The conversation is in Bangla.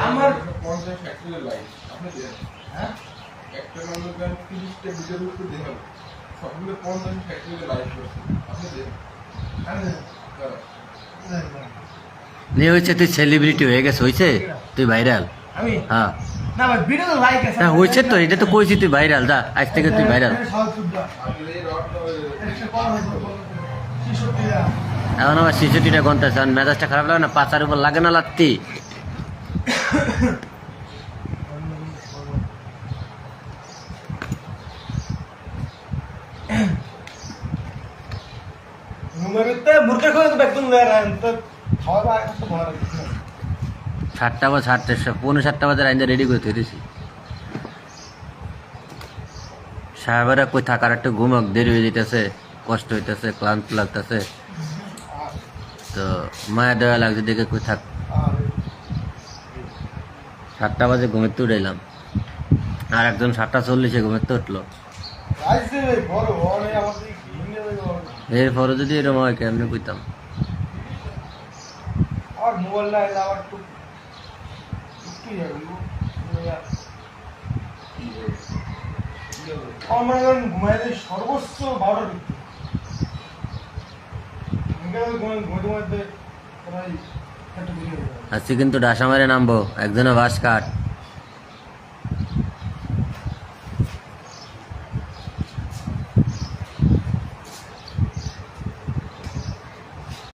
আমার 50-60 লাইক আপনি দেন, হ্যাঁ একটা মানুষ 30টা ভিডিওর উপর দেখাল সবগুলো 50-60 লাইক করছে আপনি দেন নিয়ে হয়েছে তুই সেলিব্রিটি হয়ে গেছে, হয়েছে তুই ভাইরাল। আমি হ্যাঁ না ভাই ভিডিও তো লাইক আছে হ্যাঁ হয়েছে তো, এটা তো কইছি তুই ভাইরাল, যা আজ থেকে তুই ভাইরাল। এখন আমার 66টা ঘন্টা আছে, মেজাজটা খারাপ লাগে না, পাচার উপর লাগে না লাত্তি। মুরগা করে একদম খাওয়া 7টা বা 7:30 বাজে আইন রেডি করে থইতেছি। সাহেবেরা কই থাকার একটু ঘুমাক, দেরি হয়ে যেতেছে, কষ্ট হইতেছে, ক্লান্ত লাগতেছে, তো মায়া দেওয়া লাগছে দেখে কই থাক। 7টা বাজে ঘুমের তো উঠাইলাম, আর একজন 7:40 ঘুমের তো উঠলো। এরপরে যদি এরকম হয় কেমনি কইতাম। আর মোবাইল আবার একটু ঘুমাইলে সর্বোচ্চ 12টা আজকে কিন্তু ডাসা মারে নামবো, একজনে বাস কাট।